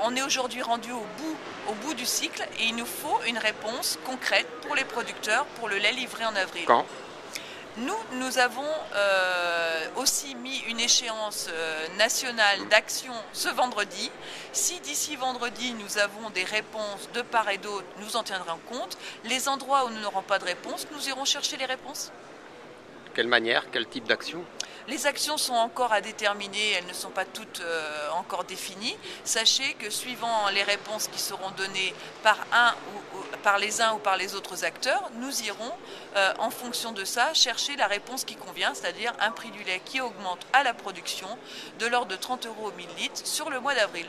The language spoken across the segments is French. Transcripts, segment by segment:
On est aujourd'hui rendu au bout du cycle et il nous faut une réponse concrète pour les producteurs pour le lait livré en avril. Quand? Nous avons aussi mis une échéance nationale d'action ce vendredi. Si d'ici vendredi nous avons des réponses de part et d'autre, nous en tiendrons compte. Les endroits où nous n'aurons pas de réponse, nous irons chercher les réponses. Quelle manière? Quel type d'action? Les actions sont encore à déterminer, elles ne sont pas toutes encore définies. Sachez que suivant les réponses qui seront données par les uns ou par les autres acteurs, nous irons, en fonction de ça, chercher la réponse qui convient, c'est-à-dire un prix du lait qui augmente à la production de l'ordre de 30 € au millilitre sur le mois d'avril.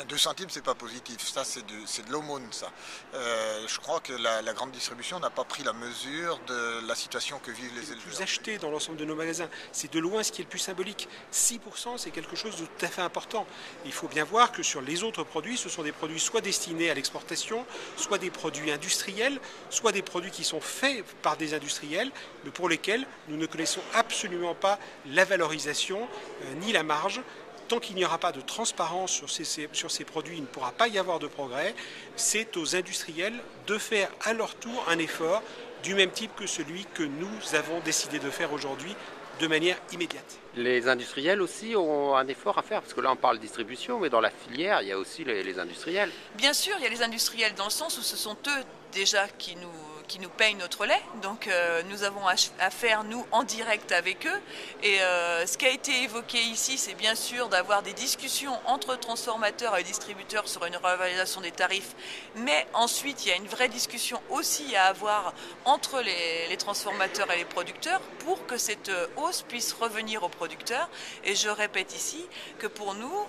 2 centimes, c'est pas positif, ça c'est de l'aumône, ça. Je crois que la grande distribution n'a pas pris la mesure de la situation que vivent les éleveurs. Le plus acheté dans l'ensemble de nos magasins, c'est de loin ce qui est le plus symbolique. 6%, c'est quelque chose de tout à fait important. Il faut bien voir que sur les autres produits, ce sont des produits soit destinés à l'exportation, soit des produits industriels, soit des produits qui sont faits par des industriels, mais pour lesquels nous ne connaissons absolument pas la valorisation ni la marge. Tant qu'il n'y aura pas de transparence sur ces produits, il ne pourra pas y avoir de progrès. C'est aux industriels de faire à leur tour un effort du même type que celui que nous avons décidé de faire aujourd'hui de manière immédiate. Les industriels aussi ont un effort à faire, parce que là on parle distribution, mais dans la filière, il y a aussi les industriels. Bien sûr, il y a les industriels dans le sens où ce sont eux déjà qui nous payent notre lait, donc nous avons affaire, nous, en direct avec eux. Et ce qui a été évoqué ici, c'est bien sûr d'avoir des discussions entre transformateurs et distributeurs sur une revalorisation des tarifs, mais ensuite il y a une vraie discussion aussi à avoir entre les transformateurs et les producteurs pour que cette hausse puisse revenir aux producteurs. Et je répète ici que pour nous,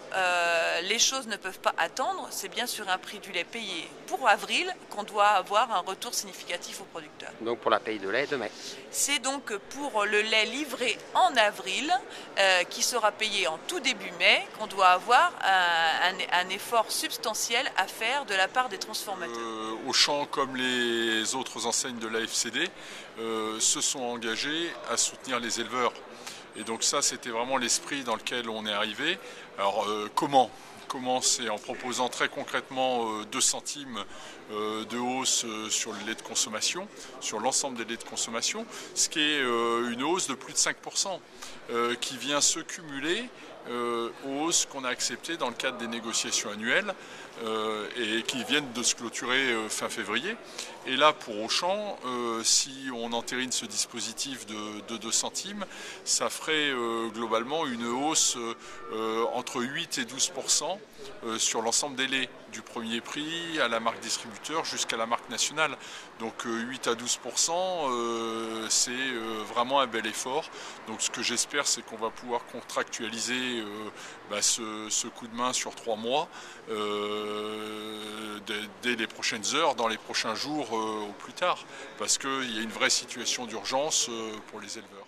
les choses ne peuvent pas attendre, c'est bien sur un prix du lait payé pour avril qu'on doit avoir un retour significatif aux producteurs. Donc pour la paye de lait de mai. C'est donc pour le lait livré en avril, qui sera payé en tout début mai, qu'on doit avoir un effort substantiel à faire de la part des transformateurs. Auchan, comme les autres enseignes de la FCD, se sont engagés à soutenir les éleveurs. Et donc ça, c'était vraiment l'esprit dans lequel on est arrivé. Alors comment ? C'est en proposant très concrètement 2 centimes de hausse sur le lait de consommation, sur l'ensemble des laits de consommation, ce qui est une hausse de plus de 5%, qui vient se cumuler aux hausses qu'on a acceptées dans le cadre des négociations annuelles et qui viennent de se clôturer fin février. Et là, pour Auchan, si on entérine ce dispositif de 2 centimes, ça ferait globalement une hausse entre 8 et 12% sur l'ensemble des laits, du premier prix à la marque distributeur jusqu'à la marque nationale. Donc 8 à 12%, c'est vraiment un bel effort. Donc ce que j'espère, c'est qu'on va pouvoir contractualiser ce coup de main sur 3 mois dès les prochaines heures, dans les prochains jours au plus tard, parce qu'il y a une vraie situation d'urgence pour les éleveurs.